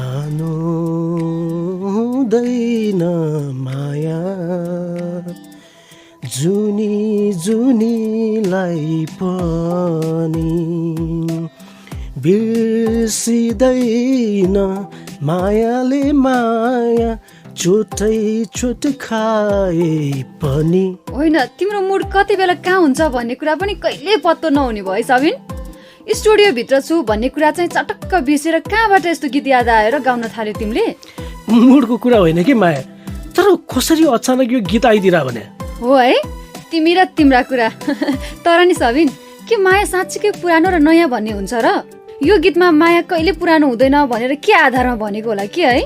सानो हुँदैन माया जुनी जुनीलाई पनि बिर्सिँदैन मायाले माया छोटै छोटै खाए पनि। होइन, तिम्रो मुड कति बेला कहाँ हुन्छ भन्ने कुरा पनि कहिले पत्तो नहुने भयो सबिन। स्टुडियो भित्र छु भन्ने कुरा चाहिँ चटक्क बिर्सेर कहाँबाट यस्तो गीत याद आएर गाउन थाल्यो तिमीले? मुडको कुरा होइन कि माया, तर कसरी अचानक यो गीत आइदिरा भने? हो है, तिमी र तिम्रा कुरा। तर नि सबिन, के माया साँच्चीकै पुरानो र नयाँ भन्ने हुन्छ र? यो गीतमा माया कहिले पुरानो हुँदैन भनेर के आधारमा भनेको होला कि है?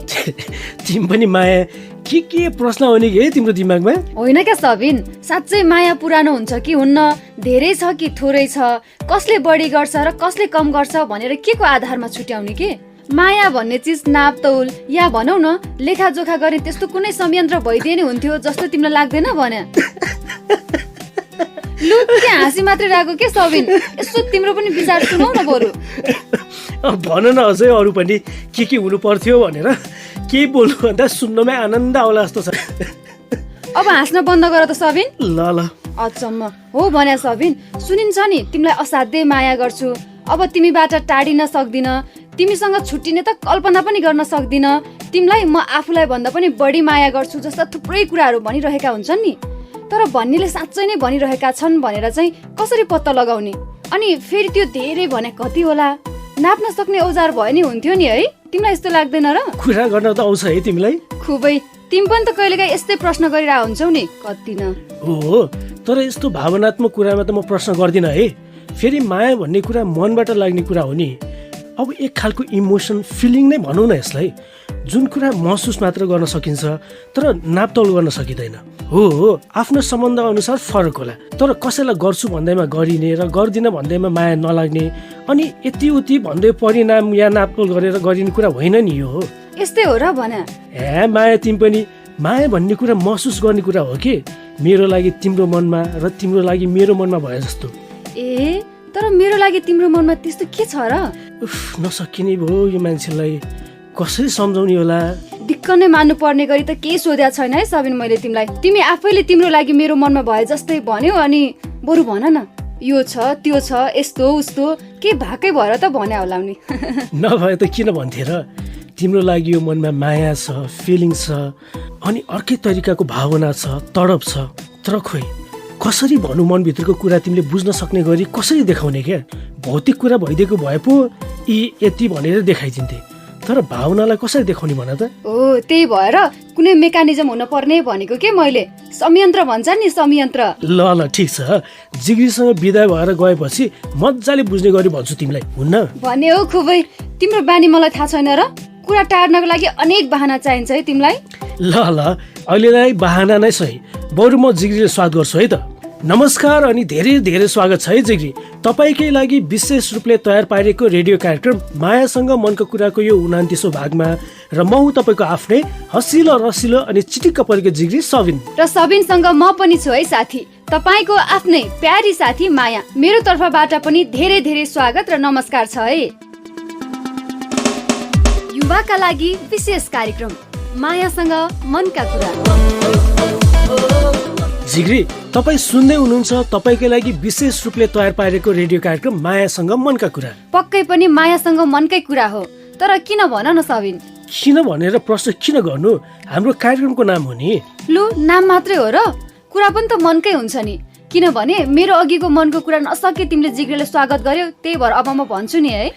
तिमी पनि माया के प्रश्न हो नि के तिम्रो दिमागमा? होइन क्या सबिन, साँच्चै माया पुरानो हुन्छ कि हुन्न, धेरै छ कि थोरै छ, कसले बढी गर्छ र कसले कम गर्छ भनेर के को आधारमा छुट्याउने के? माया भन्ने चिज नापतौल या भनौ न लेखाजोखा गर्ने त्यस्तो कुनै संयन्त्र भइदिए नि हुन्थ्यो जस्तो तिमीलाई लाग्दैन भने? लु के हाँसी मात्रै राखेको के सबिन, यसो तिम्रो पनि विचार सुनौ न बरु। भन न अझै अरू पनि के हुनु पर्थ्यो भनेर, केही बोल्नु भन्दा सुन्नमै आनन्द आउला जस्तो छ। अब हाँस्न बन्द गर त सबिन। ल अचम्म हो भन्या सबिन, सुनिन्छ नि तिमीलाई असाध्यै माया गर्छु, अब तिमीबाट टाढिन सक्दिन, तिमीसँग छुट्टिने त कल्पना पनि गर्न सक्दिन, तिमीलाई म आफूलाई भन्दा पनि बढी माया गर्छु जस्ता थुप्रै कुराहरू भनिरहेका हुन्छन् नि। तर भन्नेले साँच्चै नै भनिरहेका छन् भनेर चाहिँ कसरी पत्ता लगाउने? अनि फेरि त्यो धेरै भने कति होला? नाप्न सक्ने औजार भयो नि हुन्थ्यो नि है, तिमीलाई यस्तो लाग्दैन र? कुरा गर्न त आउँछ है तिमीलाई? खुबै, तिमी पनि त कहिलेकाहीँ यस्तै प्रश्न गरिरह हुन्छौ नि कति न। हो, तर यस्तो भावनात्मक कुरामा त म प्रश्न गर्दिनँ है। फेरि माया भन्ने कुरा मनबाट लाग्ने कुरा हो नि। अब एक खालको इमोसन, फिलिङ नै भनौँ न यसलाई, जुन कुरा महसुस मात्र गर्न सकिन्छ तर नापतौल गर्न सकिँदैन। हो, आफ्नो सम्बन्ध अनुसार फरक होला, तर कसैलाई गर्छु भन्दैमा गरिने र गर्दिन भन्दैमा माया नलाग्ने, अनि यति उति भन्दै परिणाम या नापतोल गरेर गरिने कुरा होइन नि यो। यस्तै हो र भने? ए माया, तिमी पनि माया भन्ने कुरा महसुस गर्ने कुरा हो कि मेरो लागि तिम्रो मनमा र तिम्रो लागि मेरो मनमा भए जस्तो। ए, तर मेरो लागि तिम्रो मनमा त्यस्तो के छ र? उफ, नसकिने भयो यो मान्छेलाई, कसरी सम्झाउने होला? दिक्क नै मान्नु पर्ने गरी त केही सोध्या छैन है सबिन मैले तिमीलाई। तिमी आफैले तिम्रो लागि मेरो मनमा भए जस्तै भन्यौ, अनि बरु भन न यो छ त्यो छ यस्तो उस्तो के भाकै भएर त भन्या होला नि। नभए त किन भन्थे र? तिम्रो लागि यो मनमा माया छ, फिलिङ छ, अनि अर्कै तरिकाको भावना छ, तडप छ, तर खोइ कसरी भनौँ मनभित्रको कुरा तिमीले बुझ्न सक्ने गरी कसरी देखाउने क्या? भौतिक कुरा भइदिएको भए पो यति भनेर देखाइदिन्थे, तर भावनालाई कसरी देखाउने भन त? ओ, त्यही भएर कुनै मेकानिजम हुन पर्ने भनेको के मैले, संयन्त्र भन्छ नि संयन्त्र। ल ठिक छ, जिग्रीसँग बिदा भएर गएपछि मजाले बुझ्ने गरी भन्छु तिमीलाई, हुन्न? भने हो खुबै, तिम्रो बानी मलाई थाहा छैन र? कुरा टार्नको लागि अनेक बहाना चाहिन्छ है तिमीलाई। ल अहिलेलाई बहाना नै सही, बरु म जिग्रीले स्वागत गर्छु है त। नमस्कार अनि धेरै धेरै स्वागत छ है जिग्री, तपाईँकै लागि विशेष रूपले तयार पारिएको रेडियो कार्यक्रम मायासँग मनको कुराको यो 29औं भागमा, र म हुँ तपाईँको आफ्नै हँसिलो रसिलो अनि चिटिक्क परेको जिग्री सबिन। र सबिनसँग म पनि छु है साथी, तपाईँको आफ्नै प्यारी साथी माया। मेरो तर्फबाट पनि धेरै धेरै स्वागत र नमस्कार छ है। युवाका लागि विशेष कार्यक्रम मायासँग मनका कुरा। जिग्री, तपाईँ सुन्दै हुनुहुन्छ तपाईँकै लागि विशेष रूपले तयार पारेको रेडियो कार्यक्रम मायासँग मनका कुरा। पक्कै पनि मायासँग मनकै कुरा हो, तर किन भन न सबिन? किन भनेर प्रश्न किन गर्नु? हाम्रो कार्यक्रमको नाम हो नि। लु, नाम मात्रै हो र? कुरा पनि त मनकै हुन्छ नि। किनभने मेरो अघिको मनको कुरा नसके तिमीले जिग्रीले स्वागत गर्यो, त्यही भएर अब म भन्छु नि है।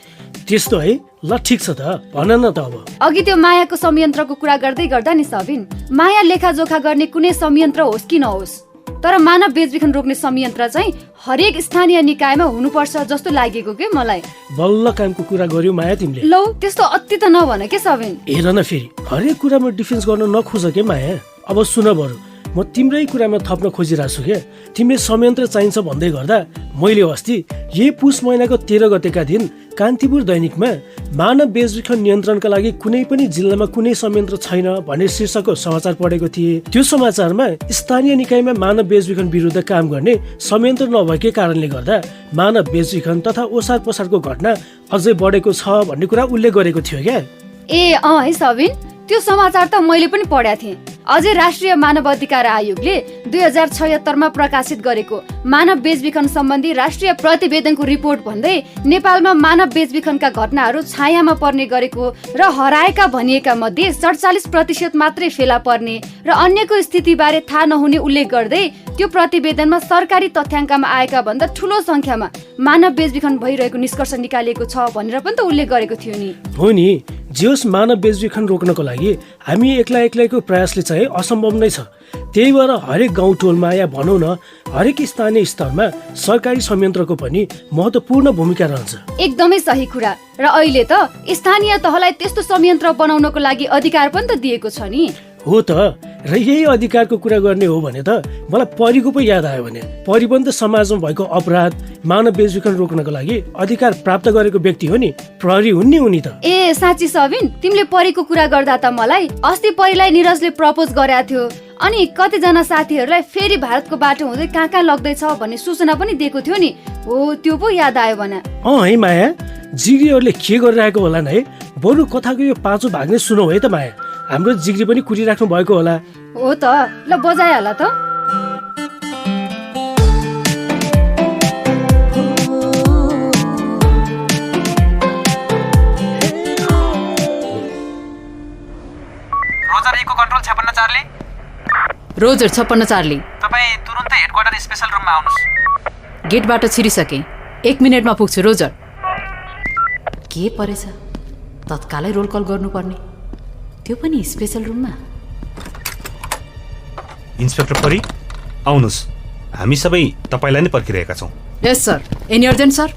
त्यस्तो है, ल ठिक छ त, भन न त। अब अघि त्यो मायाको संयन्त्रको कुरा गर्दै गर्दा नि सबिन, माया लेखाजोखा गर्ने कुनै संयन्त्र होस् कि नहोस्, तर मानव बेचबिखन रोक्ने संयन्त्र चाहिँ हरेक स्थानीय निकायमा हुनुपर्छ जस्तो लागेको के मलाई। बल्ल कामको कुरा गर्यो माया तिमीले। लौ, त्यस्तो अति त नभन के सबिन। हेर न, फेरि हरेक कुरामा डिफेन्स गर्न नखोज के माया। अब सुन बरु, म तिम्रै कुरामा थप्न खोजिरहेको छु क्या। तिमीले संयन्त्र चाहिन्छ भन्दै गर्दा मैले अस्ति यही पुष महिनाको 13 गतेका दिन कान्तिपुर दैनिकमा मानव बेचबिखन नियन्त्रणका लागि कुनै पनि जिल्लामा कुनै संयन्त्र छैन भन्ने शीर्षकको समाचार पढेको थिएँ। त्यो समाचारमा स्थानीय निकायमा मानव बेचबिखन विरुद्ध काम गर्ने संयन्त्र नभएकै कारणले गर्दा मानव बेचबिखन तथा ओसार पसारको घटना अझै बढेको छ भन्ने कुरा उल्लेख गरेको थियो क्या। ए है सबिन, त्यो समाचार त मैले पनि पढेको थिएँ। अझै राष्ट्रिय मानव अधिकार आयोगले 2076 प्रकाशित गरेको मानव बेचबिखन सम्बन्धी राष्ट्रिय प्रतिवेदनको रिपोर्ट भन्दै नेपालमा मानव बेचबिखनका घटनाहरू छायामा पर्ने गरेको र हराएका भनिएका मध्ये 47% मात्रै फेला पर्ने र अन्यको स्थितिबारे थाहा नहुने उल्लेख गर्दै त्यो प्रतिवेदनमा सरकारी तथ्याङ्कमा आएका भन्दा ठूलो संख्यामा मानव बेचबिखन भइरहेको निष्कर्ष निकालिएको छ भनेर पनि त उल्लेख गरेको थियो नि। हो नि, जे होस् मानव बेचबिखन रोक्नको लागि हामी एक्लैको प्रयासले चाहिँ असम्भव नै छ। त्यही भएर हरेक गाउँ टोलमा या भनौँ न हरेक स्थानीय स्तरमा सरकारी संयन्त्रको पनि महत्त्वपूर्ण भूमिका रहन्छ। एकदमै सही कुरा। र अहिले त स्थानीय तहलाई त्यस्तो संयन्त्र बनाउनको लागि अधिकार पनि त दिएको छ नि। हो त, र यही अधिकारको कुरा गर्ने हो भने त मलाई परीको पो याद आयो भने परी पनि त समाजमा भएको अपराध मानव बेचबिखन रोक्नको लागि अधिकार प्राप्त गरेको व्यक्ति हो नि, प्रहरी हुन् नि उनी त। ए साँच्ची सबिन, तिमीले परीको कुरा गर्दा त मलाई अस्ति परीलाई निरजले प्रपोज गरेको थियो, अनि कतिजना साथीहरूलाई फेरि भारतको बाटो हुँदै कहाँ लग्दैछ भन्ने सूचना पनि दिएको थियो नि। हो त्यो पो याद आयो भने। है माया, जिग्रीहरूले के गरिरहेको होला न है, बरु कथाको यो पाँचौँ भाग नै सुनौ है त माया। हाम्रो जिग्री पनि कुरिराख्नु भएको होला। हो त, ल बजाइहाल त। Roger echo control 56 charlie. Roger 56 charlie, तपाईँ तुरुन्तै हेडक्वार्टर स्पेशल रुममा आउनुहोस्। गेटबाट छिरिसके, 1 मिनेटमा पुग्छु। रोजर। के परेछ? तत्कालै रोल कल गर्नुपर्ने, त्यो पनि स्पेशल रुममा। इन्सपेक्टर परी, आउनुहोस्, हामी सबै तपाईँलाई नै पर्खिरहेका छौँ। Yes sir. Any urgent sir?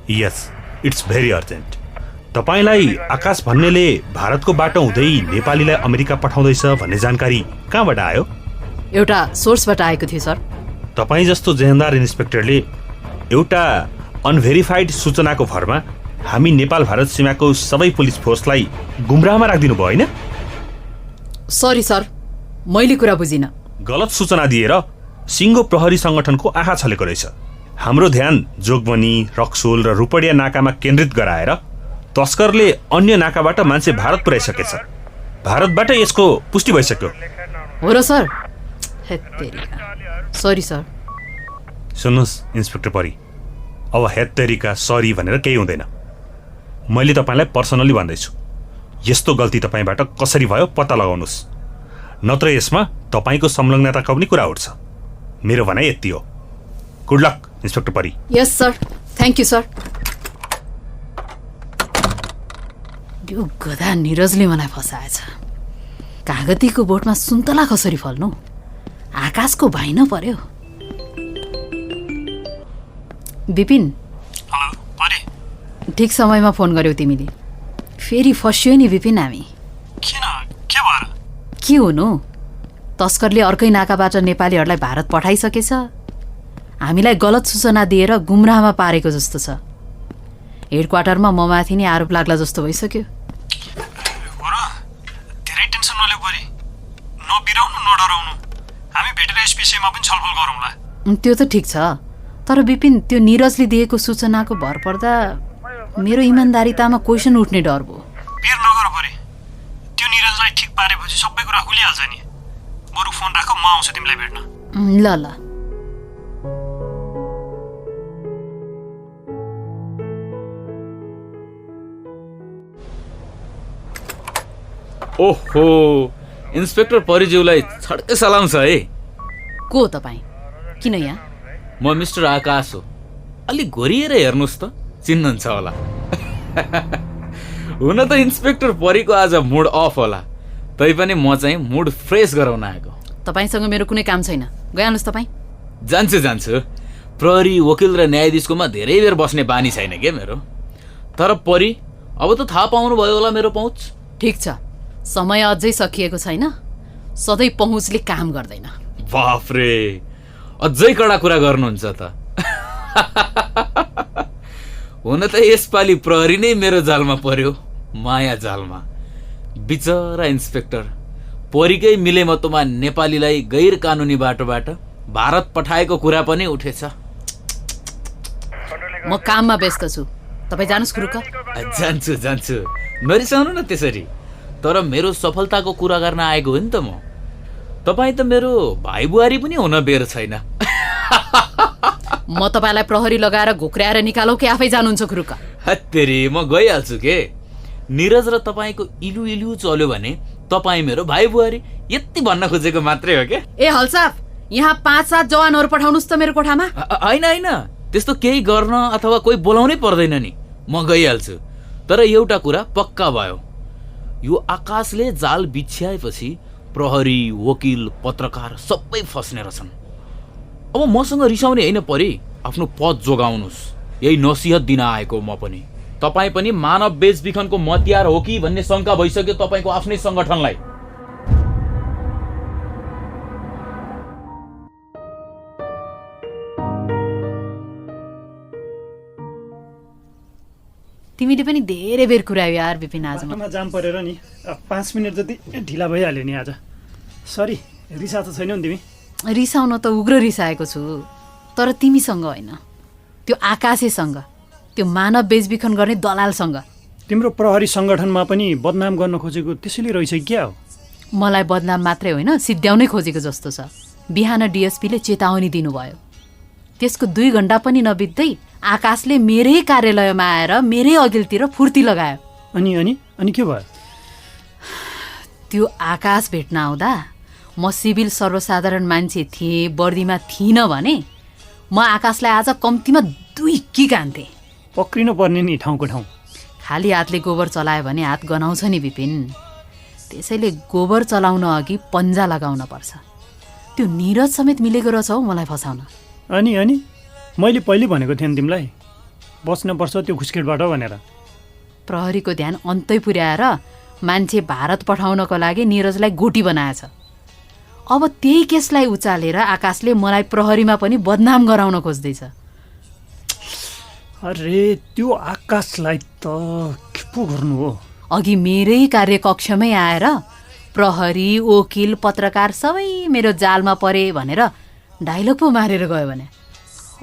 Yes, it's very urgent. तपाईँलाई आकाश भन्नेले भारतको बाटो हुँदै नेपालीलाई अमेरिका पठाउँदैछ भन्ने जानकारी कहाँबाट आयो? एउटा सोर्सबाट आएको थियो सर। तपाईँ जस्तो जेहेन्दार इन्सपेक्टरले एउटा अनभेरिफाइड सूचनाको भरमा हामी नेपाल भारत सीमाको सबै पुलिस फोर्सलाई गुमराहमा राखिदिनु भयो होइन? सरी सर, मैले कुरा बुझिनँ। गलत सूचना दिएर सिङ्गो प्रहरी सङ्गठनको आँखा छलेको रहेछ। हाम्रो ध्यान जोगबनी, रक्सोल र रूपडिया नाकामा केन्द्रित गराएर तस्करले अन्य नाकाबाट मान्छे भारत पुर्याइसकेछ। भारतबाट यसको पुष्टि भइसक्यो। हो र सर? Sorry sir. सुन्नुहोस् इन्सपेक्टर परी, अब हेत्तेरीका सरी भनेर केही हुँदैन। मैले तपाईँलाई पर्सनली भन्दैछु, यस्तो गल्ती तपाईँबाट कसरी भयो पत्ता लगाउनुहोस्, नत्र यसमा तपाईँको संलग्नताको पनि कुरा उठ्छ। मेरो भनाइ यति हो। गुड लक इन्सपेक्टर परी। यस सर, थ्याङ्क यू सर। यो गधा निरजले मलाई फसाएछ। कागतीको बोटमा सुन्तला कसरी फल्नु? आकाशको भाइ न पर्यो। विपिन। हेलो परी। ठिक समयमा फोन गर्यौ तिमीले। फेरि फस्यो नि विपिन हामी। किन? के भएर? के हुनु, तस्करले अर्कै नाकाबाट नेपालीहरूलाई भारत पठाइसकेछ। हामीलाई गलत सूचना दिएर गुमराहमा पारेको जस्तो छ। हेडक्वार्टरमा म माथि नै आरोप लाग्ला जस्तो भइसक्यो। हो र? धेरै टेन्सन नलिऊ परी, नबिराउनु नडराउनु। हामी भेटेर यस विषयमा पनि छलफल गरौँला। त्यो त ठिक छ, तर विपिन त्यो निरजले दिएको सूचनाको भर पर्दा मेरो इमान्दारितामा क्वेसन उठ्ने डर भयो। पिर नगर परी, त्यो निरजलाई ठिक पारेपछि सबै कुरा खुलिहाल्छ नि। बरु फोन राख, म आउँछु तिमीलाई भेट्न। ल ल। ओहो, इन्सपेक्टर परिज्यूलाई छड्के सलाम छ है। को तपाईँ? किन यहाँ? म मिस्टर आकाश हो। अलिक घोरिएर हेर्नुहोस् त, चिन्नुहुन्छ होला। हुन त इन्सपेक्टर परीको आज मुड अफ होला, तैपनि म चाहिँ मुड फ्रेस गराउन आएको। तपाईँसँग मेरो कुनै काम छैन, गइहाल्नुहोस् तपाईँ। जान्छु। प्रहरी, वकिल र न्यायाधीशकोमा धेरै बेर बस्ने बानी छैन के मेरो। तर परी, अब त थाहा पाउनु भयो होला मेरो पहुँच। ठिक छ, समय अझै सकिएको छैन। सधैँ पहुँचले काम गर्दैन। बाफ्रे, अझै कडा कुरा गर्नुहुन्छ त। हुन त यसपालि प्रहरी नै मेरो जालमा पर्यो, माया जालमा। बिचरा इन्सपेक्टर परीकै मिलेमतोमा नेपालीलाई गैर कानुनी बाटोबाट भारत पठाएको कुरा पनि उठेछ। म काममा व्यस्त छु, तपाईँ जानुहोस् गुरुका। जान्छु नरिसाउनु न त्यसरी। तर मेरो सफलताको कुरा गर्न आएको हो नि त म। तपाईँ त मेरो भाइ बुहारी पनि हुन बेर छैन। म तपाईँलाई प्रहरी लगाएर घोक्राएर निकालौ कि आफै जानुहुन्छ खुरुक्क? हत्तेरी, म गइहाल्छु के। निरज र तपाईँको इलु इलु चल्यो भने तपाईँ मेरो भाइ बुहारी यति भन्न खोजेको मात्रै हो के। ए हल्साफ, यहाँ 5-7 जवानहरू पठाउनुहोस् त मेरो कोठामा। होइन होइन, त्यस्तो केही गर्न अथवा कोही बोलाउनै पर्दैन नि, म गइहाल्छु। तर एउटा कुरा पक्का भयो, यो आकाशले जाल बिछ्याएपछि प्रहरी, वकिल, पत्रकार सबै फस्ने रहेछन्। अब मसँग रिसाउने होइन परी, आफ्नो पद जोगाउनुहोस्, यही नसिहत दिन आएको म पनि। तपाईँ पनि मानव बेचबिखनको मतियार हो कि भन्ने शङ्का भइसक्यो तपाईँको आफ्नै सङ्गठनलाई। तिमीले पनि धेरै बेर कुरायो यार विपिन आज। बाटोमा जाम परेर नि 5 मिनट जति ढिला भइहाल्यो नि आज। सरी, रिसा त छैनौ नि तिमी? रिसाउन त उग्र रिसाएको छु, तर तिमीसँग होइन, त्यो आकाशेसँग, त्यो मानव बेचबिखन गर्ने दलालसँग। तिम्रो प्रहरी सङ्गठनमा पनि बदनाम गर्न खोजेको त्यसैले रहेछ क्या हो? मलाई बदनाम मात्रै होइन, सिद्ध्याउनै खोजेको जस्तो छ। बिहान डिएसपीले चेतावनी दिनुभयो, त्यसको 2 घण्टा पनि नबित्दै आकाशले मेरै कार्यालयमा आएर मेरै अघिल्तिर फुर्ती लगायो। अनि अनि अनि के भयो? त्यो आकाश भेट्न आउँदा म सिभिल सर्वसाधारण मान्छे थिएँ, वर्दीमा थिइनँ भने म आकाशलाई आज कम्तीमा 2 किक हान्थेँ। पक्रिनु पर्ने नि ठाउँको ठाउँ। खाली हातले गोबर चलायो भने हात गनाउँछ नि विपिन, त्यसैले गोबर चलाउन अघि पन्जा लगाउन पर्छ। त्यो निरज समेत मिलेको रहेछ हौ मलाई फसाउन। अनि अनि मैले पहिले भनेको थिएँ नि तिमीलाई, बस्नुपर्छ त्यो घुसखेटबाट भनेर। प्रहरीको ध्यान अन्तै पुर्याएर मान्छे भारत पठाउनको लागि निरजलाई गोटी बनाएछ। अब त्यही केसलाई उचालेर आकाशले मलाई प्रहरीमा पनि बदनाम गराउन खोज्दैछ। अरे त्यो आकाशलाई त के पो गर्नु हो? अघि मेरै कार्यकक्षमै आएर प्रहरी, वकिल, पत्रकार सबै मेरो जालमा परे भनेर डायलग पो मारेर गयो भने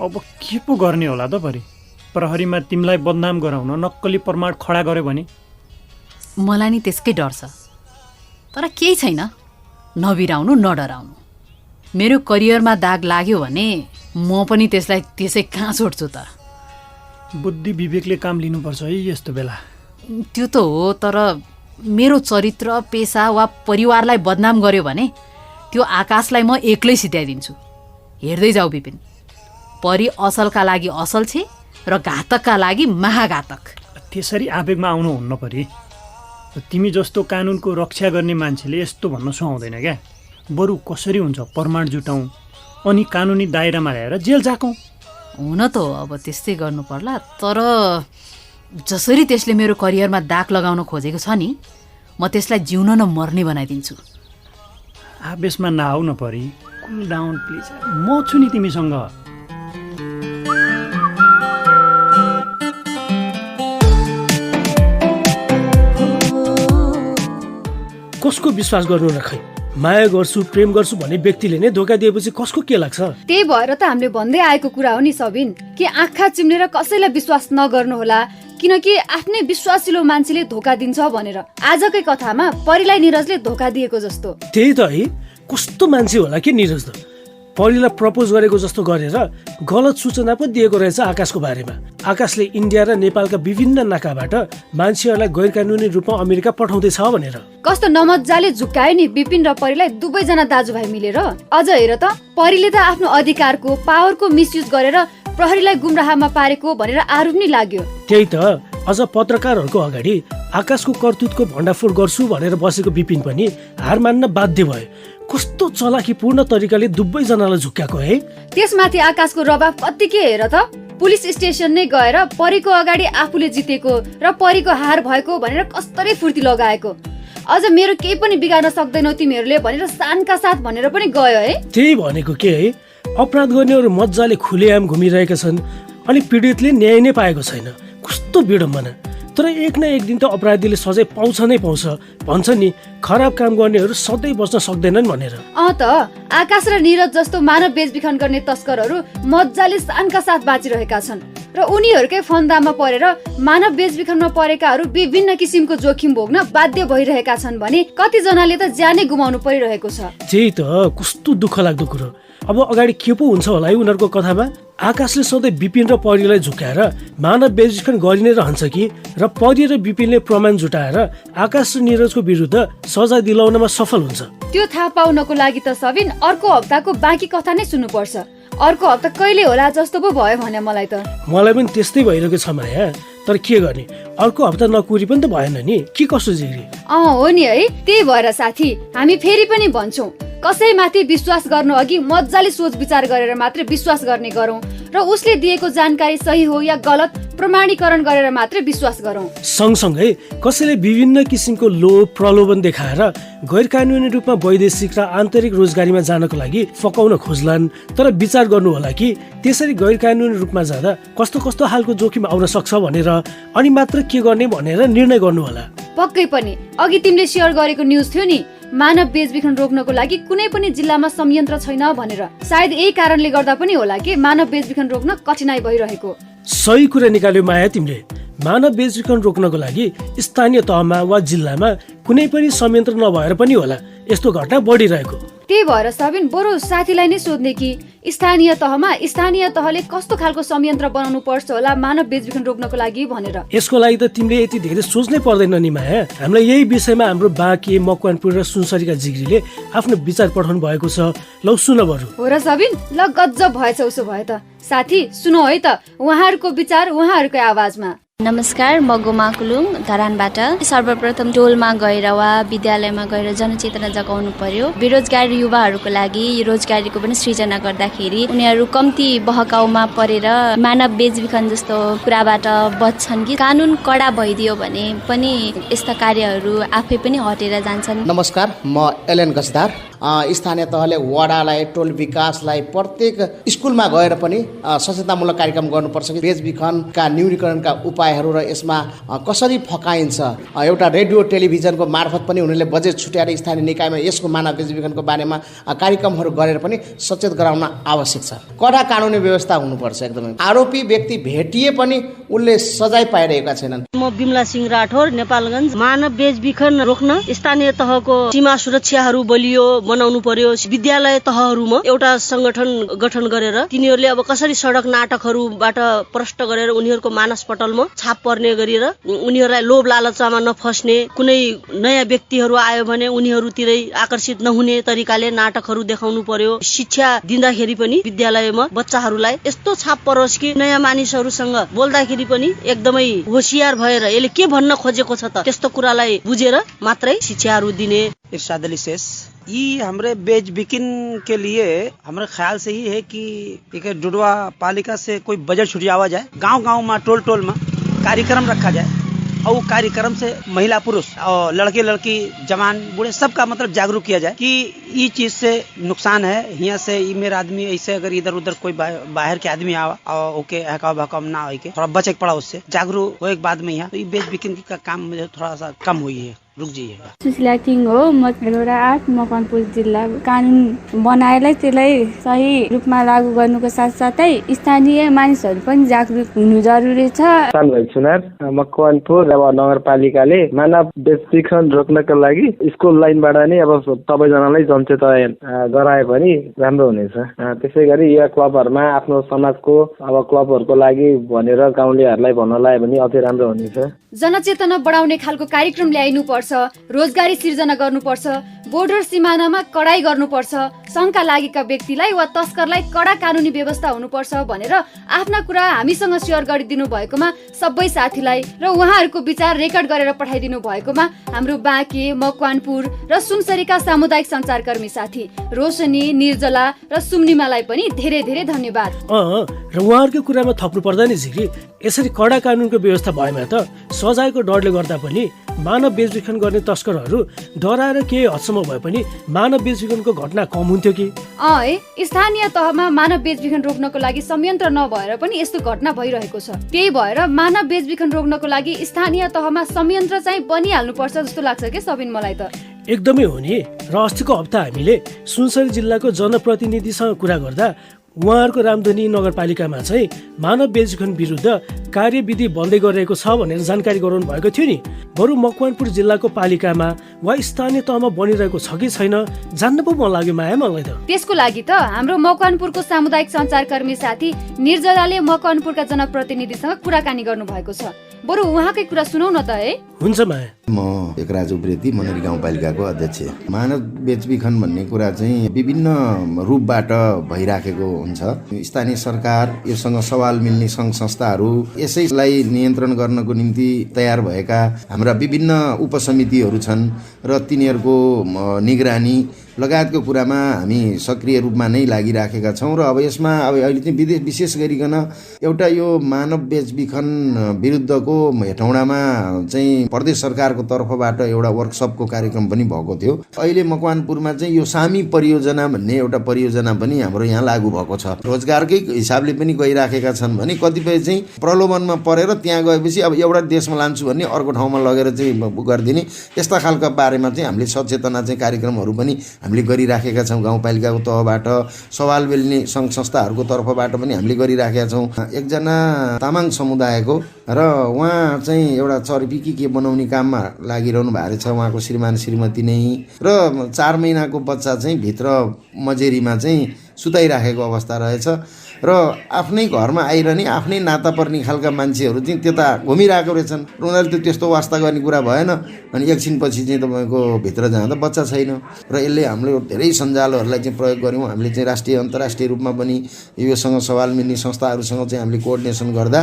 अब के पो गर्ने होला त परी? प्रहरीमा तिमीलाई बदनाम गराउन नक्कली प्रमाण खडा गर्यो भने? मलाई नि त्यसकै डर छ, तर केही छैन, नबिराउनु नडराउनु। मेरो करियरमा दाग लाग्यो भने म पनि त्यसलाई त्यसै कहाँ छोड्छु त। बुद्धि विवेकले काम लिनुपर्छ है यस्तो बेला। त्यो त हो, तर मेरो चरित्र, पेसा वा परिवारलाई बदनाम गर्यो भने त्यो आकाशलाई म एक्लै सिध्याइदिन्छु। हेर्दै जाऊ विपिन, परि असलका लागि असल छे र घातकका लागि महाघातक। त्यसरी आवेगमा आउनु हुन्न परी। तिमी जस्तो कानुनको रक्षा गर्ने मान्छेले यस्तो भन्न सुहाउँदैन क्या। बरु कसरी हुन्छ प्रमाण जुटाउँ अनि कानुनी दायरामा ल्याएर जेल जाकौँ। हुन त हो, अब त्यस्तै गर्नु पर्ला, तर जसरी त्यसले मेरो करियरमा दाग लगाउन खोजेको छ नि, म त्यसलाई जिउन न मर्ने बनाइदिन्छु। आवेशमा नआउ न परी, कुल डाउन प्लिज। म छु नि तिमीसँग। कसको विश्वास गर्नु न खै? माया गर्छु, प्रेम गर्छु भन्ने व्यक्तिले नै धोका दिएपछि कसको के लाग्छ? त्यही भएर त हामीले भन्दै आएको कुरा हो नि सबिन, कि आँखा चिम्लेर कसैलाई विश्वास नगर्नु होला, किनकि आफ्नै विश्वासिलो मान्छेले धोका दिन्छ भनेर। आजकै कथामा परीलाई निरजले धोका दिएको जस्तो। त्यही त है, कस्तो मान्छे होला कि निरज त। परीलाई प्रपोज गरेको जस्तो गरेर गलत सूचना पो दिएको रहेछ आकाशको बारेमा। आकाशले इन्डिया र नेपालका विभिन्न नाकाबाट मान्छेहरूलाई गैर कानुनी रूपमा अमेरिका पठाउँदैछ भनेर। कस्तो नमज्जाले झुक्कायो नि विपिन र परीलाई, दुवैजना दाजुभाइ मिलेर। अझ हेर त, परीले त आफ्नो अधिकारको, पावरको मिसयुज गरेर प्रहरीलाई गुमराहमा पारेको भनेर आरोप नि लाग्यो। त्यही त, अझ पत्रकारहरूको अगाडि आकाशको कर्तुतको भण्डाफोड गर्छु भनेर बसेको विपिन पनि हार मान्न बाध्य भयो। कस्तो चलाखीपूर्ण तरिकाले दुवैजनालाई झुक्क्याएको है। त्यसमाथि आकाशको रवाब कत्तिकै हेर त, पुलिस स्टेसन नै गएर परीको अगाडि आफूले जितेको र परीको हार भएको भनेर कस्तरै फुर्ती लगाएको। अझ मेरो केही पनि बिगार्न सक्दैनौ तिमीहरूले भनेर शानका साथ भनेर पनि गयो है। त्यही भनेको के है, अपराध गर्नेहरू मजाले खुलेआम घुमिरहेका छन् अनि पीडितले न्याय नै पाएको छैन। कस्तो विडम्बना। तर एक न एक दिन त अपराधीले सजाय पाउँछ नै पाउँछ भन्छ नि, खराब काम गर्नेहरू सधैँ बच्न सक्दैनन् भनेर। त आकाश र निरज जस्तो मानव बेचबिखन गर्ने तस्करहरू मजाले शानका साथ बाँचिरहेका छन्। र उनीहरूकै फन्दामा परेर मानव बेचबिखनमा परेकाहरू विभिन्न किसिमको जोखिम भोग्न बाध्य भइरहेका छन् भने कतिजनाले त ज्यानै गुमाउनु परिरहेको छ। त्यही त कस्तो दुःख लाग्दो कुरो। अब अगाडि के पो हुन्छ होला है उनीहरूको कथामा? आकाशले सधैँ विपिन र परीलाई झुकाएर मानव बेचबिखन गरि नै रहन्छ कि र परी र विपिनले प्रमाण जुटाएर आकाश र नीरजको विरुद्ध सजाय दिलाउनमा सफल हुन्छ? त्यो थाहा पाउनको लागि त सबिन अर्को हप्ताको बाँकी कथा नै सुन्नुपर्छ। अर्को हप्ता कहिले होला जस्तो पो भयो भने मलाई त। मलाई पनि त्यस्तै भइरहेको छ माया। तर के गर्ने, अर्को हप्ता नकुरी पनि त भएन नि, के कसो जिग्री? हो नि है। त्यही भएर साथी हामी फेरि पनि भन्छौँ, कसैमाथि विश्वास गर्नु अघि मजाले सोच विचार गरेर मात्रै विश्वास गर्ने गरौँ र उसले दिएको जानकारी सही हो या गलत प्रमाणीकरण गरेर मात्रै विश्वास गरौँ। सँगसँगै कसैले विभिन्न किसिमको लोभ प्रलोभन देखाएर गैर कानुनी रूपमा वैदेशिक र आन्तरिक रोजगारीमा जानको लागि फकाउन खोज्लान्। तर विचार गर्नु होला कि त्यसरी गैर कानुनी रूपमा जाँदा कस्तो कस्तो खालको जोखिम आउन सक्छ भनेर, अनि मात्र के गर्ने भनेर निर्णय गर्नु होला। पक्कै पनि अघि तिमीले सेयर गरेको न्युज थियो नि, मानव बेचबिखन रोक्नको लागि कुनै पनि जिल्लामा संयन्त्र छैन भनेर। सायद यही कारणले गर्दा पनि होला कि मानव बेचबिखन रोक्न कठिनाइ भइरहेको। सही कुरा निकाल्यो माया तिमीले। मानव बेचबिखन रोक्नको लागि स्थानीय तहमा वा जिल्लामा कुनै पनि संयन्त्र नभएर पनि होला यस्तो घटना बढिरहेको। त्यही भएर सबिन बरु साथीलाई नै सोध्ने कि स्थानीय तहले कस्तो खालको संयन्त्र बनाउनु पर्छ होला मानव बेचबिखन रोक्नको लागि भनेर। यसको लागि त तिमीले यति धेरै सोच्नै पर्दैन नि माया। हामीलाई यही विषयमा हाम्रो बाँके मकवानपुर र सुनसरीका जिग्रीले आफ्नो विचार पठाउनु भएको छ। लौ सुन बरु। हो र सबिन, ल गजब भएछ। उसो भए त साथी सुनौ है त उहाँहरूको विचार उहाँहरूकै आवाजमा। नमस्कार, म गोमा कुलुङ धरानबाट। सर्वप्रथम टोलमा गएर वा विद्यालयमा गएर जनचेतना जगाउनु पर्यो। बेरोजगार युवाहरूको लागि रोजगारीको पनि सृजना गर्दाखेरि उनीहरू कम्ती बहकाउमा परेर मानव बेचबिखन जस्तो कुराबाट बच्छन् कि कानुन कडा भइदियो भने पनि यस्ता कार्यहरू आफै पनि हटेर जान्छन्। नमस्कार, म एलएन गजदार। स्थानीय तहले वडालाई, टोल विकासलाई प्रत्येक स्कुलमा गएर पनि सचेतनामूलक कार्यक्रम गर्नुपर्छ कि बेचबिखनका न्यूनीकरणका उपायहरू र यसमा कसरी फकाइन्छ। एउटा रेडियो टेलिभिजनको मार्फत पनि उनीहरूले बजेट छुट्याएर स्थानीय निकायमा यसको मानव बेचबिखनको बारेमा कार्यक्रमहरू गरेर पनि सचेत गराउन आवश्यक छ। कडा कानुनी व्यवस्था हुनुपर्छ एकदमै। आरोपी व्यक्ति भेटिए पनि उनले सजाय पाइरहेका छैनन्। म बिमला सिंह राठौर, नेपालगञ्ज। मानव बेचबिखन रोक्न स्थानीय तहको सीमा सुरक्षाहरू बलियो बनाउनु पर्यो। विद्यालय तहहरूमा एउटा संगठन गठन गरेर तिनीहरूले अब कसरी सडक नाटकहरूबाट प्रष्ट गरेर उनीहरूको मानसपटलमा छाप पर्ने गरेर उनीहरूलाई लोभ लालचामा नफस्ने, कुनै नयाँ व्यक्तिहरू आयो भने उनीहरूतिरै आकर्षित नहुने तरिकाले नाटकहरू देखाउनु पर्यो। शिक्षा दिँदाखेरि पनि विद्यालयमा बच्चाहरूलाई यस्तो छाप परोस् कि नयाँ मानिसहरूसँग बोल्दाखेरि पनि एकदमै होशियार भएर यसले के भन्न खोजेको छ त त्यस्तो कुरालाई बुझेर मात्रै शिक्षाहरू दिने। इरशाद अली शेष। ये हमारे बेचबिखन के लिए हमारे ख्याल से ही है कि एक जुड़वा पालिका से कोई बजट छुटियावा जाए, गांव-गांव में, टोल-टोल में कार्यक्रम रखा जाए और वो कार्यक्रम से महिला पुरुष और लड़के लड़की जवान बूढ़े सबका मतलब जागरूक किया जाए कि ये चीज से नुकसान है। यहाँ से मेरा आदमी ऐसे अगर इधर उधर कोई बाहर के आदमी आवा और ओके हकाव भकाव ना हो के थोड़ा बचे पड़ा, उससे जागरूक हो एक बाद में यहाँ तो ये बेचबिखन का काम मुझे थोड़ा सा कम हुई है, रुक जाइए। सुशीला किङ हो, म खेलौडा 8 मकवानपुर जिल्ला। कानुन बनाएलाई त्यसलाई सही रूपमा लागू गर्नुको साथसाथै स्थानीय मानिसहरू पनि जागरुक हुनु जरुरी छ। मकवानपुर अब नगरपालिकाले मानव बेचबिखन रोक्नका लागि स्कुल लाइनबाट नै अब सबैजनालाई जनचेतना गराए पनि राम्रो हुनेछ। त्यसै गरी यो क्लबहरूमा आफ्नो समाजको अब क्लबहरूको लागि भनेर गाउँलेहरूलाई भन्न लाग्यो भने अझै राम्रो हुनेछ। जनचेतना बढाउने खालको कार्यक्रम ल्याइनु पर्छ, रोजगारी सिर्जना गर्नुपर्छ, बोर्डर सिमानामा कडाई गर्नुपर्छ, शंका लागेका व्यक्तिलाई वा तस्करलाई कडा कानुनी व्यवस्था हुनुपर्छ भनेर आफ्ना कुरा हामीसँग सेयर गरिदिनु भएकोमा सबै साथीलाई र उहाँहरूको विचार रेकर्ड गरेर पठाइदिनु भएकोमा हाम्रो बाँके, मकवानपुर र सुनसरीका सामुदायिक सञ्चारकर्मी साथी रोशनी, निर्जला र सुम्निमालाई पनि धेरै धेरै धन्यवाद। र उहाँहरूको कुरामा थप्नु पर्दा नि झिग्री, यसरी कडा कानुनको व्यवस्था भएमा त सजायको डरले गर्दा पनि मानव बेचबिखन गर्ने तस्करहरू डराएर केही हदसम्म भए पनि मानव बेचबिखनको घटना कम हुन्थ्यो कि? स्थानीय तहमा मानव बेचबिखन रोक्नको लागि संयन्त्र नभएर पनि यस्तो घटना भइरहेको छ। त्यही भएर मानव बेचबिखन रोक्नको लागि स्थानीय तहमा संयन्त्र चाहिँ बनिहाल्नु पर्छ जस्तो लाग्छ के सबिन मलाई त। एकदमै हो नि। र अस्तिको हप्ता हामीले सुनसरी जिल्लाको जनप्रतिनिधिसँग कुरा गर्दा उहाँहरूको रामधनी नगरपालिकामा चाहिँ मानव बेचबिखन विरुद्ध कार्यविधि बन्दै गरिरहेको छ भनेर जानकारी गराउनु भएको थियो नि। बरु मकवानपुर जिल्लाको पालिकामा वा स्थानीय तहमा बनिरहेको छ कि छैन जान्न पो मन लाग्यो माया मलाई त। त्यसको लागि त हाम्रो मकवानपुरको सामुदायिक सञ्चारकर्मी साथी निर्जलाले मकवानपुरका जनप्रतिनिधिसँग कुराकानी गर्नु भएको छ। बरु उहाँकै कुरा सुनौ न त है। हुन्छ माया। म एकराज उप्रेती मनरी गाउँपालिकाको अध्यक्ष। मानव बेचबिखन भन्ने कुरा चाहिँ विभिन्न रूपबाट भइराखेको हुन्छ। स्थानीय सरकार, योसँग सवाल मिल्ने सङ्घ संस्थाहरू, यसैलाई नियन्त्रण गर्नको निम्ति तयार भएका हाम्रा विभिन्न उपसमितिहरू छन् र तिनीहरूको निगरानी लगायतको कुरामा हामी सक्रिय रूपमा नै लागिराखेका छौँ। र अब यसमा अब अहिले चाहिँ विशेष गरिकन एउटा यो मानव बेचबिखन विरुद्धको हेटौँडामा चाहिँ प्रदेश सरकारको तर्फबाट एउटा वर्कसपको कार्यक्रम पनि भएको थियो। अहिले मकवानपुरमा चाहिँ यो सामी परियोजना भन्ने एउटा परियोजना पनि हाम्रो यहाँ लागू भएको छ। रोजगारकै हिसाबले पनि गइराखेका छन् भने कतिपय चाहिँ प्रलोभनमा परेर त्यहाँ गएपछि अब एउटा देशमा लान्छु भन्ने अर्को ठाउँमा लगेर चाहिँ गरिदिने यस्ता खालका बारेमा चाहिँ हामीले सचेतना चाहिँ कार्यक्रमहरू पनि हामीले गरिराखेका छौँ। गाउँपालिकाको तहबाट सवाल बेल्ने सङ्घ संस्थाहरूको तर्फबाट पनि हामीले गरिराखेका छौँ। एकजना तामाङ समुदायको र उहाँ चाहिँ एउटा चर्पी के बनाउने काममा लागिरहनु भएको छ। उहाँको श्रीमान श्रीमती नै र 4 महिनाको बच्चा चाहिँ भित्र मजेरीमा चाहिँ सुताइराखेको अवस्था रहेछ र आफ्नै घरमा आइरहने आफ्नै नाता पर्ने खालका मान्छेहरू चाहिँ त्यता घुमिरहेको रहेछन्। उनीहरूले त्यस्तो वास्ता गर्ने कुरा भएन। अनि एकछिनपछि चाहिँ तपाईँको भित्र जाँदा बच्चा छैन र यसले हाम्रो धेरै सञ्जालहरूलाई चाहिँ प्रयोग गऱ्यौँ। हामीले चाहिँ राष्ट्रिय अन्तर्राष्ट्रिय रूपमा पनि योसँग सवाल मिल्ने संस्थाहरूसँग चाहिँ हामीले कोअर्डिनेसन गर्दा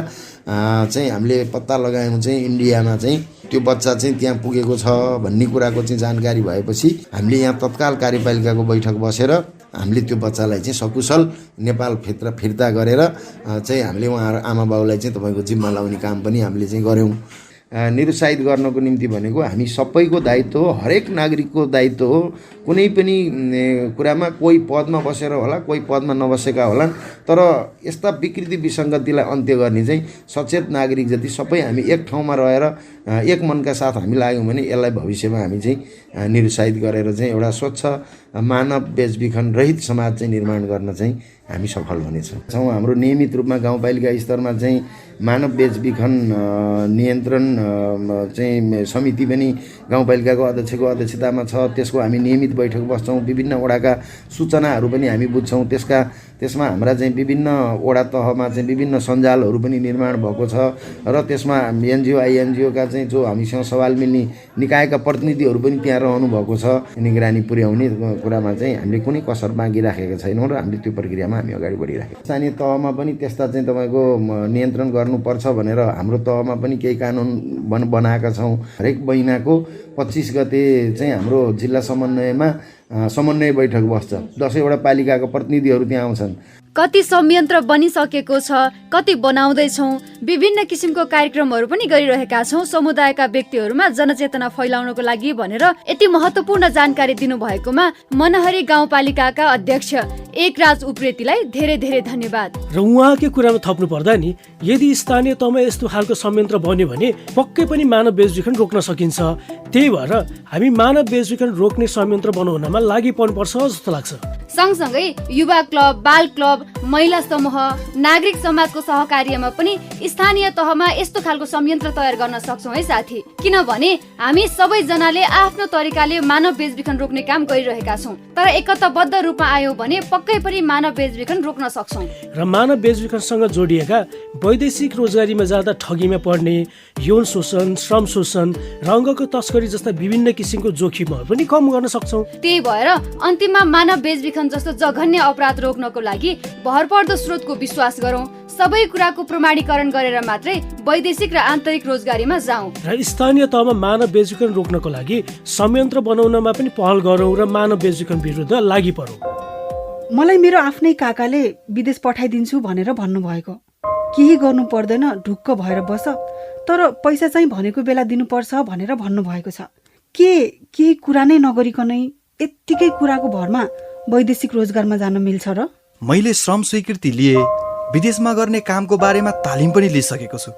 चाहिँ हामीले पत्ता लगायौँ चाहिँ इन्डियामा चाहिँ त्यो बच्चा चाहिँ त्यहाँ पुगेको छ भन्ने कुराको चाहिँ जानकारी भएपछि हामीले यहाँ तत्काल कार्यपालिकाको बैठक बसेर हामीले त्यो बच्चालाई चाहिँ सकुशल नेपाल फिर्ता गरेर चाहिँ हामीले उहाँ आमा बाउलाई चाहिँ तपाईँको जिम्मा लाउने काम पनि हामीले चाहिँ गऱ्यौँ। निरुत्साहित गर्नको निम्ति भनेको हामी सबैको दायित्व हो, हरेक नागरिकको दायित्व हो। कुनै पनि कुरामा कोही पदमा बसेर होला, कोही पदमा नबसेका होलान्, तर यस्ता विकृति विसङ्गतिलाई अन्त्य गर्ने चाहिँ सचेत नागरिक जति सबै हामी एक ठाउँमा रहेर एक मनका साथ हामी लाग्यौँ भने यसलाई भविष्यमा हामी चाहिँ निरुत्साहित गरेर चाहिँ एउटा स्वच्छ मानव बेचबिखन रहित समाज चाहिँ निर्माण गर्न चाहिँ हामी सफल हुनेछौँ। हाम्रो नियमित रूपमा गाउँपालिका स्तरमा चाहिँ मानव बेचबिखन नियन्त्रण चाहिँ समिति पनि गाउँपालिकाको अध्यक्षको अध्यक्षतामा छ। त्यसको हामी नियमित बैठक बस्छौँ। विभिन्न वडाका सूचनाहरू पनि हामी बुझ्छौँ। त्यसमा हाम्रा चाहिँ विभिन्न वडा तहमा चाहिँ विभिन्न सञ्जालहरू पनि निर्माण भएको छ र त्यसमा एनजिओ आइएनजिओका चाहिँ जो हामीसँग सवाल मिल्ने निकायका प्रतिनिधिहरू पनि त्यहाँ रहनु भएको छ। निगरानी पुर्याउने कुरामा चाहिँ हामीले कुनै कसर बाँकी राखेका छैनौँ र हामीले त्यो प्रक्रियामा हामी अगाडि बढिराखेका छौँ। स्थानीय तहमा पनि त्यस्ता चाहिँ तपाईँको नियन्त्रण गर्नुपर्छ भनेर हाम्रो तहमा पनि केही कानुन बनाएका छौँ। हरेक महिनाको 25 गते चाहिँ हाम्रो जिल्ला समन्वय बैठक बस्छ। 10वटा पालिकाको प्रतिनिधिहरू त्यहाँ आउँछन्। कति संयन्त्र बनिसकेको छ, कति बनाउँदैछौँ, विभिन्न किसिमको कार्यक्रमहरू पनि गरिरहेका छौँ समुदायका व्यक्तिहरूमा जनचेतना फैलाउनको लागि भनेर यति महत्त्वपूर्ण जानकारी दिनुभएकोमा मनहरी गाउँपालिकाका अध्यक्ष एकराज उप्रेतीलाई धेरै धेरै धन्यवाद। र उहाँकै कुरामा थप्नु पर्दा नि यदि स्थानीय तहमा यस्तो खालको संयन्त्र बन्यो भने पक्कै पनि मानव बेचबिखन रोक्न सकिन्छ। त्यही भएर हामी मानव बेचबिखन रोक्ने संयन्त्र बनाउनमा लागि पर्नुपर्छ जस्तो लाग्छ। सँगसँगै युवा क्लब, बाल क्लब, महिला समूह, नागरिक समाजको सहकार्यमा पनि स्थानीय तहमा यस्तो खालको संयन्त्र तयार गर्न सक्छौँ है साथी। किनभने हामी सबैजनाले आफ्नो तरिकाले मानव बेचबिखन रोक्ने काम गरिरहेका छौँ। तर एकताबद्ध रूपमा आयौँ भने पक्कै पनि मानव बेचबिखन रोक्न सक्छौँ। र मानव बेचबिखनसँग जोडिएका वैदेशिक रोजगारीमा जाँदा ठगीमा पर्ने, यौन शोषण, श्रम शोषण र अङ्गको तस्करी जस्ता विभिन्न किसिमको जोखिमहरू पनि कम गर्न सक्छौँ। त्यही भएर अन्तिममा मानव बेचबिखन जस्तो जघन्य अपराध रोक्नको लागि भरपर्दो स्रोतको विश्वास गरौँ। सबै कुराको प्रमाणीकरण गरेर मात्रै वैदेशिक र आन्तरिक रोजगारीमा जाउँ। र स्थानीय तहमा मानव बेचबिखन रोक्नको लागि संयन्त्र बनाउनमा पनि पहल गरौँ र मानव बेचबिखन विरुद्ध लागि परौँ। मलाई मेरो आफ्नै काकाले विदेश पठाइदिन्छु भनेर भन्नुभएको। केही गर्नु पर्दैन, ढुक्क भएर बस, तर पैसा चाहिँ भनेको बेला दिनुपर्छ भनेर भन्नुभएको छ। केही कुरा नै नगरिकनै यत्तिकै कुराको भरमा वैदेशिक रोजगारमा जान मिल्छ र? मैले श्रम स्वीकृति लिए, विदेशमा गर्ने कामको बारेमा तालिम पनि लिइसकेको छु।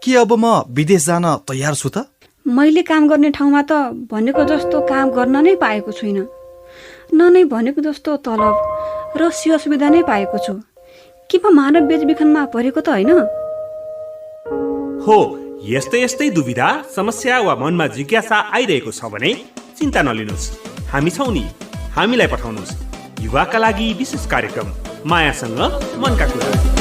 के अब म विदेश जान तयार छु त? मैले काम गर्ने ठाउँमा त भनेको जस्तो काम गर्न नै पाएको छुइनँ। न नै भनेको जस्तो तलब, र सेवा सुविधा नै पाएको छु। के म मानव बेचबिखनमा परेको त होइन? हो, यस्तै यस्तै दुविधा, समस्या वा मनमा जिज्ञासा आइरहेको छ भने चिन्ता नलिनुहोस्, हामी छौँ नि। हामीलाई पठाउनुहोस् युवाका लागि विशेष कार्यक्रम मायासँग मनका कुरा।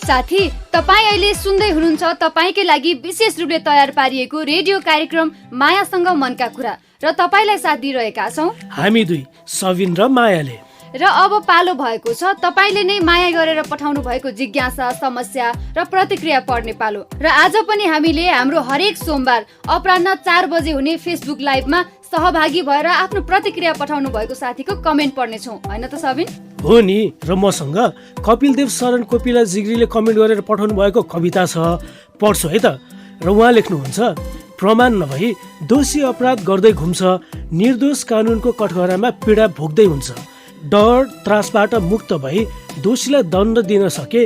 साथी, तपाईँ अहिले सुन्दै हुनुहुन्छ तपाईँकै लागि विशेष रूपले तयार पारिएको रेडियो कार्यक्रम मायासँग मनका कुरा र तपाईँलाई साथ दिइरहेका छौँ हामी दुई, सबिन र मायाले। र अब पालो भएको छ तपाईँले नै माया गरेर पठाउनु भएको जिज्ञासा, समस्या र प्रतिक्रिया पढ्ने पालो। र आज पनि हामीले हाम्रो हरेक सोमबार अपराह्न 4 बजे हुने फेसबुक लाइभमा सहभागी भएर आफ्नो प्रतिक्रिया पठाउनु भएको साथीको कमेन्ट पढ्नेछौँ, होइन त सबिन? हो नि, र मसँग कपिलदेव शरण कोपिला जिग्रीले कमेन्ट गरेर पठाउनु भएको कविता छ, पढ्छु है त। र उहाँ लेख्नुहुन्छ, प्रमाण नभई दोषी अपराध गर्दै घुम्छ, निर्दोष कानुनको कठघरामा पीडा भोग्दै हुन्छ। डर त्रासबाट मुक्त भई दोषीलाई दण्ड दिन सके,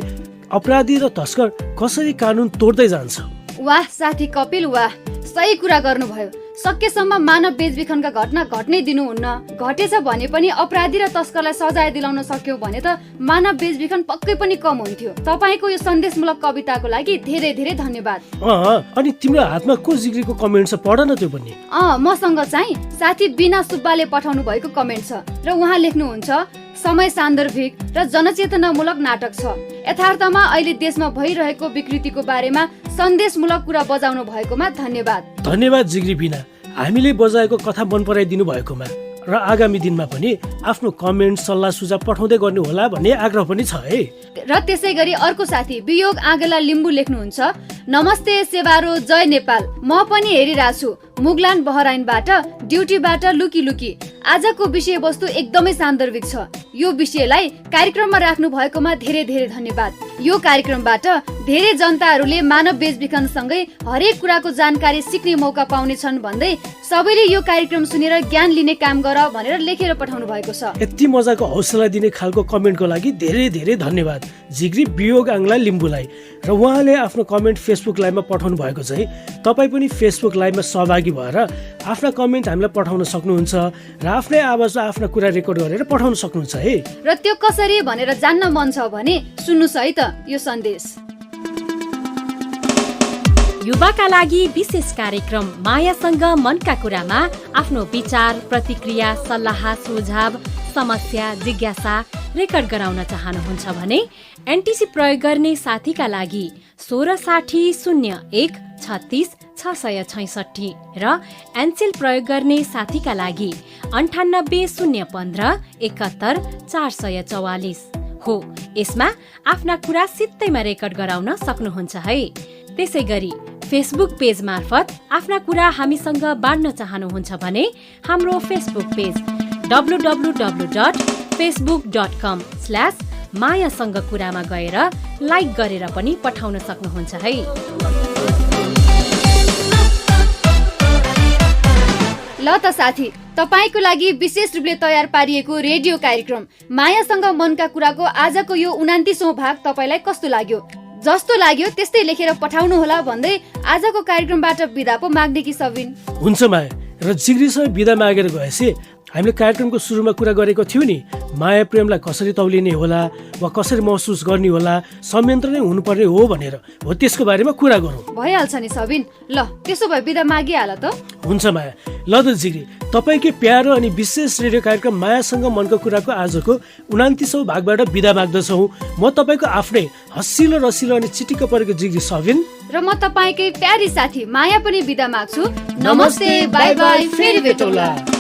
अपराधी र तस्कर कसरी कानुन तोड्दै जान्छ। वाह साथी कपिल, वाह, सही कुरा गर्नुभयो। सकेसम्म मानव बेचबिखनका घटना घट्नै दिनुहुन्न। घटेछ भने पनि अपराधी र तस्करलाई सजाय दिलाउन सक्यौं भने त मानव बेचबिखन पक्कै पनि कम हुन्थ्यो। तपाईँको यो सन्देशमूलक कविताको लागि धेरै धेरै धन्यवाद। अनि तिम्रो हातमा को जिग्रीको कमेन्ट छ, पढ न त्यो पनि। मसँग चाहिँ साथी बिना सुब्बाले पठाउनु भएको कमेन्ट छ र उहाँ लेख्नुहुन्छ, समय सान्दर्भिक र जनचेतनामूलक नाटक छ। यथार्थमा अहिले देशमा भइरहेको विकृतिको बारेमा सन्देशमूलक कुरा बजाउनु भएकोमा धन्यवाद। धन्यवाद जिग्री बिना, हामीले बजाएको कथा मन पराइदिनु भएकोमा। र आगामी दिनमा पनि आफ्नो कमेन्ट सल्लाह सुझाव पठाउँदै गर्नु होला भन्ने आग्रह पनि छ है। र त्यसै गरी अर्को साथी वियोग आगला लिम्बू लेख्नुहुन्छ, नमस्ते सेवारो, जय नेपाल। म पनि हेरिरहेको छु मुगलान बहराइनबाट ड्युटीबाट लुकी लुकी। आजको विषयवस्तु एकदमै सान्दर्भिक छ। यो विषयलाई कार्यक्रममा राख्नु भएकोमा धेरै धेरै धन्यवाद। यो कार्यक्रमबाट धेरै जनताहरूले मानव बेचबिखनसँगै हरेक कुराको जानकारी सिक्ने मौका पाउनेछन् भन्दै सबैले यो कार्यक्रम सुनेर ज्ञान लिने काम गर भनेर लेखेर पठाउनु भएको छ। यति मजाको हौसला दिने खालको कमेन्टको लागि धेरै धेरै धन्यवाद जिग्री वियोग आङ्ला लिम्बूलाई। र उहाँले आफ्नो कमेन्ट फेसबुक लाइभमा पठाउनु भएको चाहिँ तपाईँ पनि फेसबुक लाइभमा सहभागी भएर आफ्ना कमेन्ट हामीलाई पठाउन सक्नुहुन्छ र आफ्नै आवाजमा आफ्ना कुरा रेकर्ड गरेर पठाउन सक्नुहुन्छ है। र त्यो कसरी भनेर जान्न मन छ भने सुन्नुहोस् है त यो सन्देश। युवाका लागि विशेष कार्यक्रम मायासँग मनका कुरामा आफ्नो विचार, प्रतिक्रिया, सल्लाह, सुझाव, समस्या, जिज्ञासा रेकर्ड गराउन चाहनुहुन्छ भने एनटिसी प्रयोग गर्ने साथीका लागि 1660 01 36 666 र एनसेल प्रयोग गर्ने साथीका लागि 98 015 71 444 हो। यसमा आफ्ना कुरा सित्तैमा रेकर्ड गराउन सक्नुहुन्छ है। त्यसै गरी फेसबुक पेज मार्फत आफ्ना कुरा हामीसँग बाँड्न चाहनुहुन्छ भने हाम्रो फेसबुक पेज www.facebook.com/मायासँग कुरामा गएर लाइक गरेर पनि पठाउन सक्नुहुन्छ है। ल त साथी, तपाईँको लागि विशेष रूपले तयार पारिएको रेडियो कार्यक्रम मायासँग मनका कुराको आजको यो 29औं भाग तपाईँलाई कस्तो लाग्यो? जस्तो लाग्यो त्यस्तै लेखेर पठाउनु होला भन्दै आजको कार्यक्रमबाट बिदा पो माग्ने कि सबिन? हुन्छ माया, र जिग्रीसँग बिदा मागेर गएपछि हामीले कार्यक्रमको सुरुमा कुरा गरेको थियौँ नि, माया प्रेमलाई कसरी तौलिने होला वा कसरी महसुस गर्ने होला, संयन्त्र नै हुनुपर्ने हो भनेर, हो त्यसको बारेमा कुरा गरौँ। भइहाल्छ नि सबिन। ल त्यसो भए बिदा मागिहाल त। हुन्छ माया। ल त जिग्री, तपाईँकै प्यारो अनि विशेष रेडियो कार्यक्रम मायासँग मनको कुराको आजको 29औं भागबाट बिदा माग्दछौँ। म तपाईँको आफ्नै हँसिलो रसिलो अनि चिटिक्क परेको जिग्री सबिन र म तपाईँकै प्यारी साथी माया पनि बिदा माग्छु। नमस्ते, बाई बाई, फेरि भेटौँला।